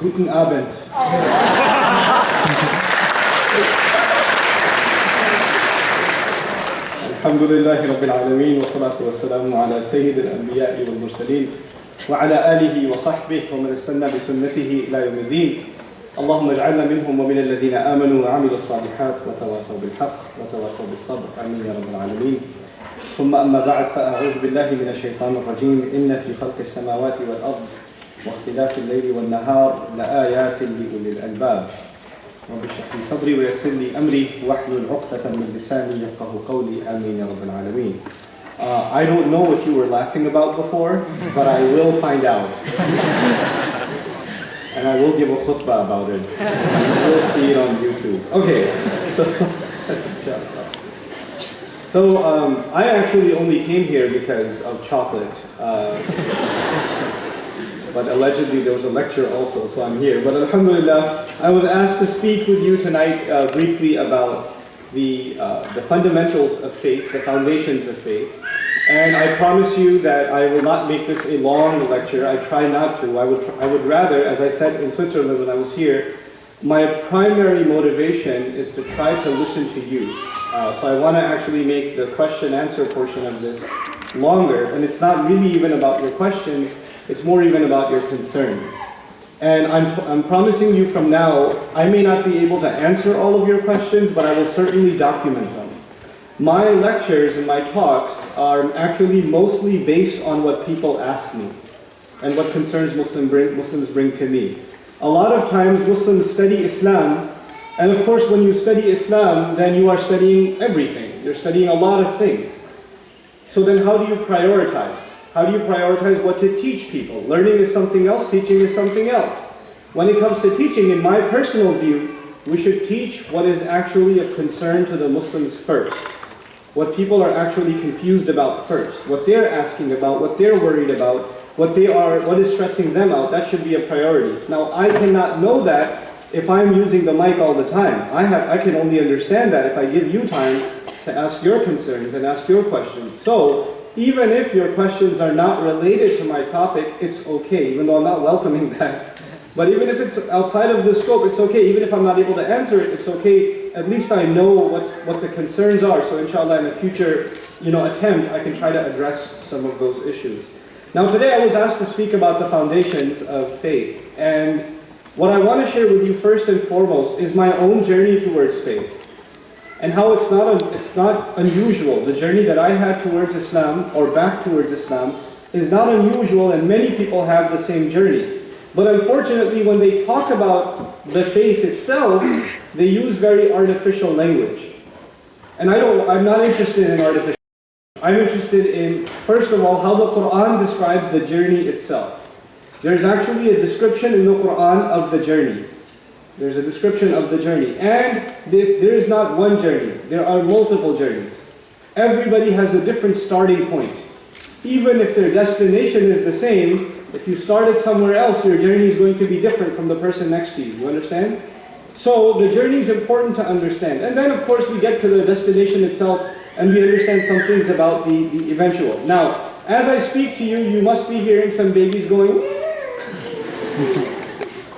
Guten Abend. الحمد لله رب العالمين والصلاة والسلام على سيد الأنبياء والمرسلين وعلى آله وصحبه ومن استنى بسنته إلى يوم الدين. اللهم اجعلنا منهم ومن الذين آمنوا وعملوا الصالحات وتواصوا بالحق وتواصوا بالصبر. آمين يا رب العالمين. ثم أما بعد فأعوذ بالله من الشيطان الرجيم. إن في خلق السماوات والأرض واختلاف الليل والنهار لآيات لأولي الألباب. رب اشرح لي صدري ويسر لي أمري واحلل عقدة من لساني يفقهوا قولي. آمين يا رب العالمين. I don't know what you were laughing about before, but I will find out. And I will give a khutbah about it. We'll see it on YouTube. Okay, so I actually only came here because of chocolate. But allegedly there was a lecture also, so I'm here. But alhamdulillah, I was asked to speak with you tonight briefly about the fundamentals of faith, the foundations of faith. And I promise you that I will not make this a long lecture. I try not to. I would rather, as I said in Switzerland when I was here, my primary motivation is to try to listen to you. So I want to actually make the question-answer portion of this longer. And it's not really even about your questions. It's more even about your concerns. And I'm promising you from now, I may not be able to answer all of your questions, but I will certainly document them. My lectures and my talks are actually mostly based on what people ask me and what concerns Muslims bring to me. A lot of times Muslims study Islam, and of course when you study Islam, then you are studying everything. You're studying a lot of things. So then how do you prioritize? How do you prioritize what to teach people? Learning is something else, teaching is something else. When it comes to teaching, in my personal view, we should teach what is actually of concern to the Muslims first. What people are actually confused about first. What they're asking about, what they're worried about, what is stressing them out, that should be a priority. Now, I cannot know that if I'm using the mic all the time. I can only understand that if I give you time to ask your concerns and ask your questions. So, even if your questions are not related to my topic, it's okay, even though I'm not welcoming that. But even if it's outside of the scope, it's okay. Even if I'm not able to answer it, it's okay. At least I know what the concerns are. So inshallah, in a future attempt, I can try to address some of those issues. Now today I was asked to speak about the foundations of faith. And what I want to share with you first and foremost is my own journey towards faith. And how it's not unusual. The journey that I had towards Islam, or back towards Islam, is not unusual, and many people have the same journey. But unfortunately, when they talk about the faith itself, they use very artificial language. And I'm not interested in artificial language. I'm interested in, first of all, how the Quran describes the journey itself. There's actually a description in the Quran of the journey. There's a description of the journey. And there is not one journey. There are multiple journeys. Everybody has a different starting point. Even if their destination is the same, if you started somewhere else, your journey is going to be different from the person next to you. You understand? So the journey is important to understand. And then of course we get to the destination itself and we understand some things about the eventual. Now, as I speak to you, you must be hearing some babies going,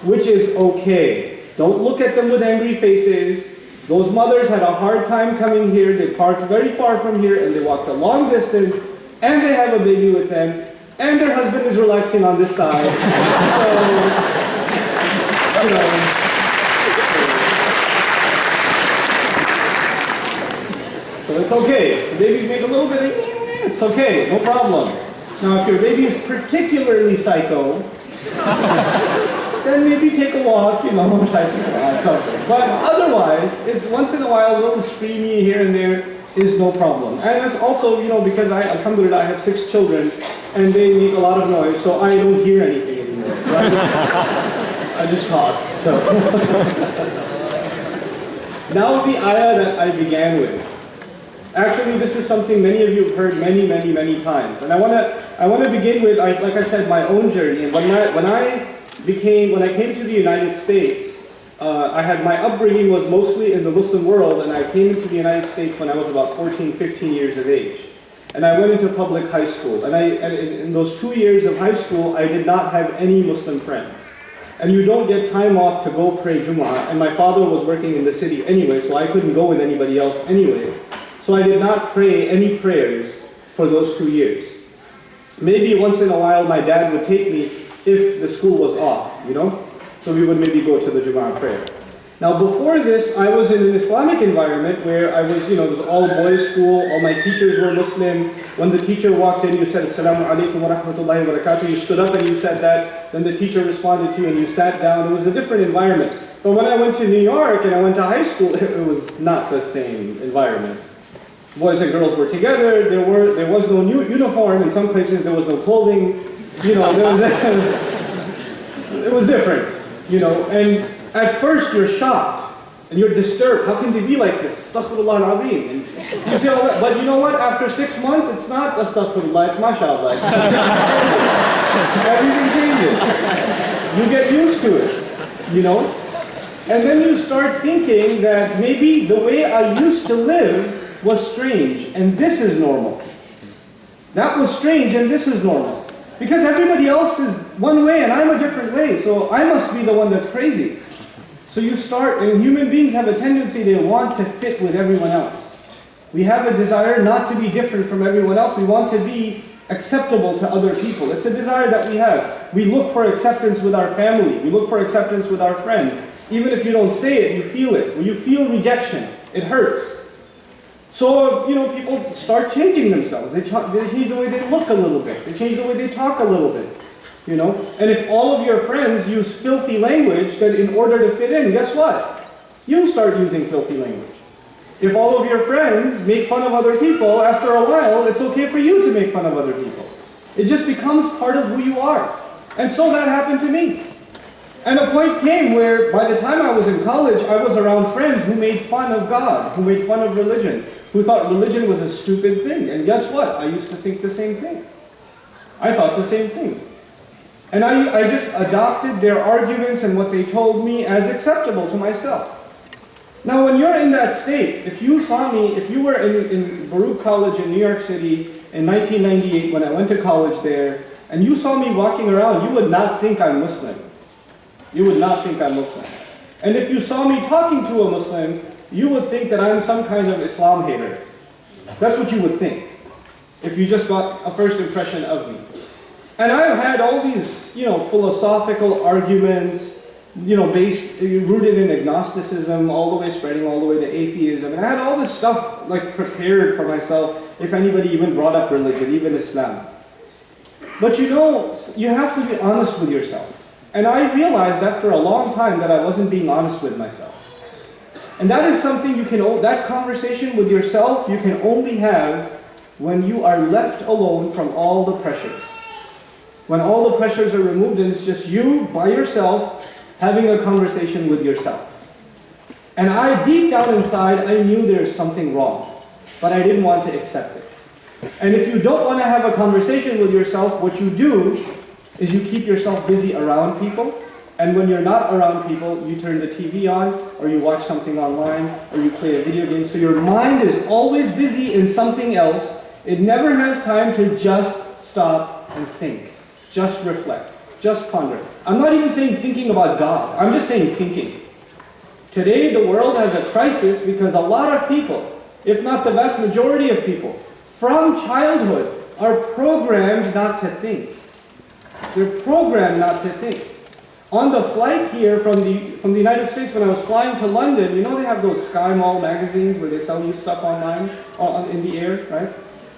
which is okay. Don't look at them with angry faces. Those mothers had a hard time coming here. They parked very far from here and they walked a long distance and they have a baby with them and their husband is relaxing on this side. So it's okay. The babies make a little bit of, it's okay, no problem. Now if your baby is particularly psycho, then maybe take a walk, or something. But otherwise, it's once in a while, a little screamy here and there is no problem. And it's also, because alhamdulillah, I have 6 children, and they make a lot of noise, so I don't hear anything anymore. Right? I just talk. So now the ayah that I began with. Actually, this is something many of you have heard many, many, many times. And I want to begin with, like I said, my own journey. And when I came to the United States, my upbringing was mostly in the Muslim world, and I came into the United States when I was about 14, 15 years of age. And I went into public high school. And in those 2 years of high school, I did not have any Muslim friends. and you don't get time off to go pray Jumu'ah, and my father was working in the city anyway, so I couldn't go with anybody else anyway. So I did not pray any prayers for those 2 years. Maybe once in a while my dad would take me if the school was off, you know? So we would maybe go to the Jumu'ah prayer. Now before this, I was in an Islamic environment where I was, it was all boys school, all my teachers were Muslim. When the teacher walked in, you said, Assalamu alaikum wa rahmatullahi wa barakatuh. You stood up and you said that. Then the teacher responded to you and you sat down. It was a different environment. But when I went to New York and I went to high school, it was not the same environment. Boys and girls were together. There was no uniform. In some places there was no clothing. It was different. And at first you're shocked and you're disturbed. How can they be like this? Astaghfirullah al-Azim. And you say all that. But you know what? After 6 months, it's not astaghfirullah, it's mashallah. Everything changes. You get used to it, And then you start thinking that maybe the way I used to live was strange, and this is normal. That was strange, and this is normal. Because everybody else is one way, and I'm a different way, so I must be the one that's crazy. So you start, and human beings have a tendency, they want to fit with everyone else. We have a desire not to be different from everyone else. We want to be acceptable to other people. It's a desire that we have. We look for acceptance with our family. We look for acceptance with our friends. Even if you don't say it, you feel it. When you feel rejection, it hurts. So, people start changing themselves. They change the way they look a little bit. They change the way they talk a little bit. And if all of your friends use filthy language, then in order to fit in, guess what? You start using filthy language. If all of your friends make fun of other people, after a while, it's okay for you to make fun of other people. It just becomes part of who you are. And so that happened to me. And a point came where by the time I was in college, I was around friends who made fun of God, who made fun of religion, who thought religion was a stupid thing. And guess what? I used to think the same thing. I thought the same thing. And I just adopted their arguments and what they told me as acceptable to myself. Now when you're in that state, if you were in Baruch College in New York City in 1998 when I went to college there, and you saw me walking around, you would not think I'm Muslim. You would not think I'm Muslim. And if you saw me talking to a Muslim, you would think that I'm some kind of Islam hater. That's what you would think, if you just got a first impression of me. And I've had all these, philosophical arguments, rooted in agnosticism, spreading all the way to atheism. And I had all this stuff, prepared for myself, if anybody even brought up religion, even Islam. But you have to be honest with yourself. And I realized after a long time that I wasn't being honest with myself. And that is something that conversation with yourself you can only have when you are left alone from all the pressures. When all the pressures are removed and it's just you by yourself having a conversation with yourself. And deep down inside, I knew there's something wrong, but I didn't want to accept it. And if you don't want to have a conversation with yourself, what you do is you keep yourself busy around people, and when you're not around people, you turn the TV on, or you watch something online, or you play a video game. So your mind is always busy in something else. It never has time to just stop and think, just reflect, just ponder. I'm not even saying thinking about God, I'm just saying thinking. Today the world has a crisis because a lot of people, if not the vast majority of people, from childhood are programmed not to think. They're programmed not to think. On the flight here from the United States, when I was flying to London, they have those Sky Mall magazines where they sell you stuff online, in the air, right?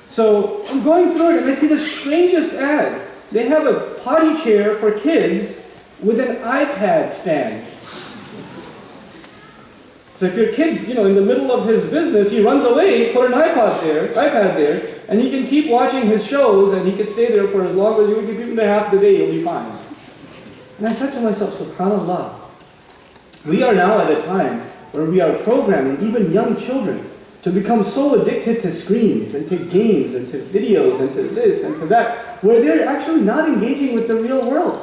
So I'm going through it and I see the strangest ad. They have a potty chair for kids with an iPad stand. So if your kid, in the middle of his business, he runs away, put an iPad there, and he can keep watching his shows, and he can stay there for as long as you can keep him there half the day, he'll be fine. And I said to myself, subhanAllah, we are now at a time where we are programming even young children to become so addicted to screens and to games and to videos and to this and to that, where they're actually not engaging with the real world.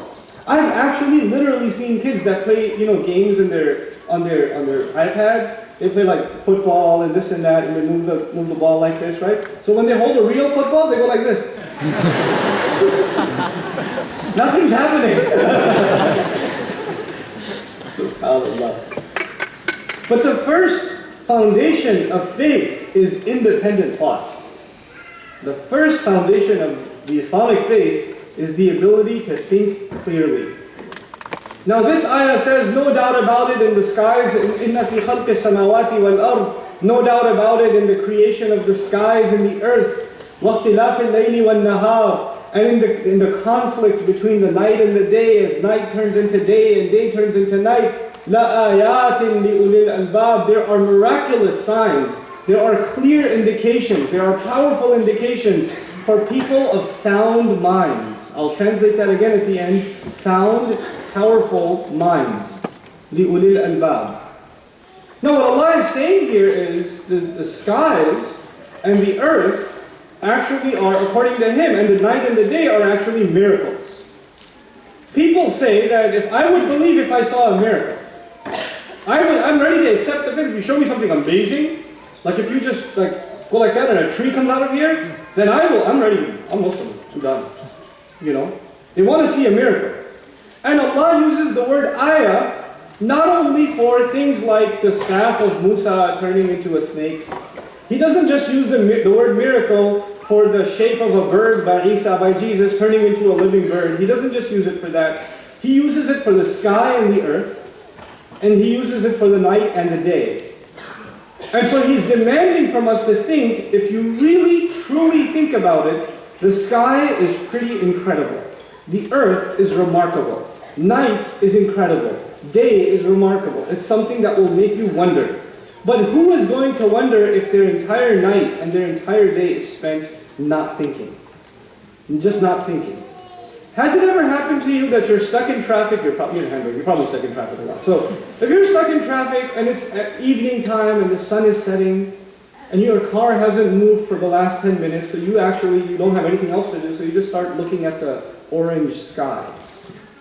I've actually literally seen kids that play, games on their iPads. They play football and this and that, and they move the ball like this, right? So when they hold a real football, they go like this. Nothing's happening. Allah. But the first foundation of faith is independent thought. The first foundation of the Islamic faith is the ability to think clearly. Now this ayah says, no doubt about it in the skies, إِنَّ فِي خَلْقِ السَّمَاوَاتِ وَالْأَرْضِ, no doubt about it in the creation of the skies and the earth, وَاخْتِلَافِ اللَّيْلِ وَالنَّهَارِ, and in the conflict between the night and the day, as night turns into day and day turns into night, لَآيَاتٍ لِأُولِي الْأَلْبَابِ, there are miraculous signs, there are clear indications, there are powerful indications for people of sound minds. I'll translate that again at the end. Sound, powerful minds. لِأُولِي الْأَلْبَابِ. Now what Allah is saying here is the skies and the earth actually are, according to Him, and the night and the day are actually miracles. People say that if I would believe if I saw a miracle, I'm ready to accept the faith. If you show me something amazing, like if you just go like that and a tree comes out of here, then I'm ready. I'm Muslim. I'm done. You know? They want to see a miracle. And Allah uses the word ayah not only for things like the staff of Musa turning into a snake. He doesn't just use the word miracle for the shape of a bird by Isa, by Jesus, turning into a living bird. He doesn't just use it for that. He uses it for the sky and the earth, and He uses it for the night and the day. And so He's demanding from us to think, if you really, truly think about it, the sky is pretty incredible. The earth is remarkable. Night is incredible. Day is remarkable. It's something that will make you wonder. But who is going to wonder if their entire night and their entire day is spent not thinking? Just not thinking. Has it ever happened to you that you're stuck in traffic? You're probably stuck in traffic a lot. So if you're stuck in traffic and it's at evening time and the sun is setting and your car hasn't moved for the last 10 minutes, so you don't have anything else to do, so you just start looking at the orange sky.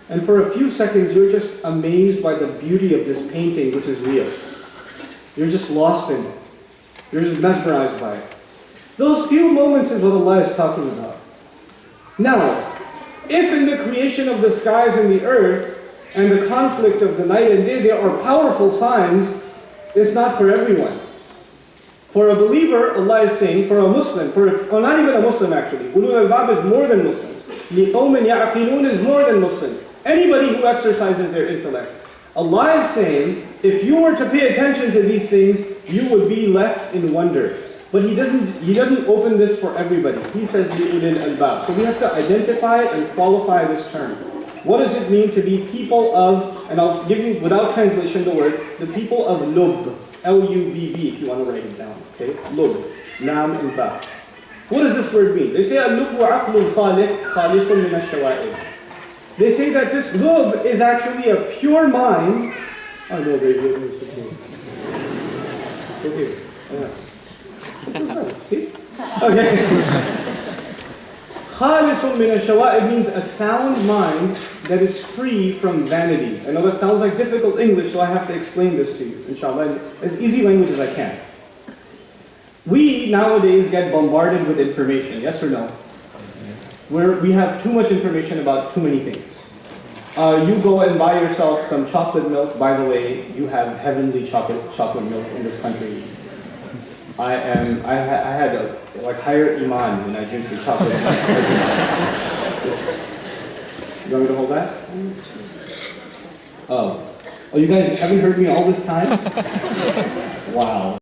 And for a few seconds you're just amazed by the beauty of this painting, which is real. You're just lost in it. You're just mesmerized by it. Those few moments is what Allah is talking about. Now, if in the creation of the skies and the earth and the conflict of the night and day there are powerful signs, it's not for everyone. For a believer, Allah is saying, for a Muslim, or not even a Muslim actually, Ulul al-Bab is more than Muslims. لِقَوْمٍ يَعْقِلُونَ is more than Muslims. Anybody who exercises their intellect. Allah is saying, if you were to pay attention to these things, you would be left in wonder. But He doesn't open this for everybody. He says لِأُولِي الْأَلْبَابِ. So we have to identify and qualify this term. What does it mean to be people of, and I'll give you, without translation, the word, the people of Lub. L-U-B-B, if you want to write it down. Okay? Lub. Lam and Ba. What does this word mean? They say, Al-Lub وَعَقْلٌ صَالِحٌ خَالِصٌ مِنَ الشَّوَائِبِ. They say that this lub is actually a pure mind. Oh no, baby, it's okay. Okay. Yeah. See? Okay. خَالِصٌ مِنَ الشَّوَائِبِ means a sound mind that is free from vanities. I know that sounds like difficult English, so I have to explain this to you, inshallah, in as easy language as I can. We nowadays get bombarded with information, yes or no? We have too much information about too many things. You go and buy yourself some chocolate milk. By the way, you have heavenly chocolate milk in this country. I had a higher iman when I drink the chocolate milk. You want me to hold that? Oh, you guys haven't heard me all this time? Wow.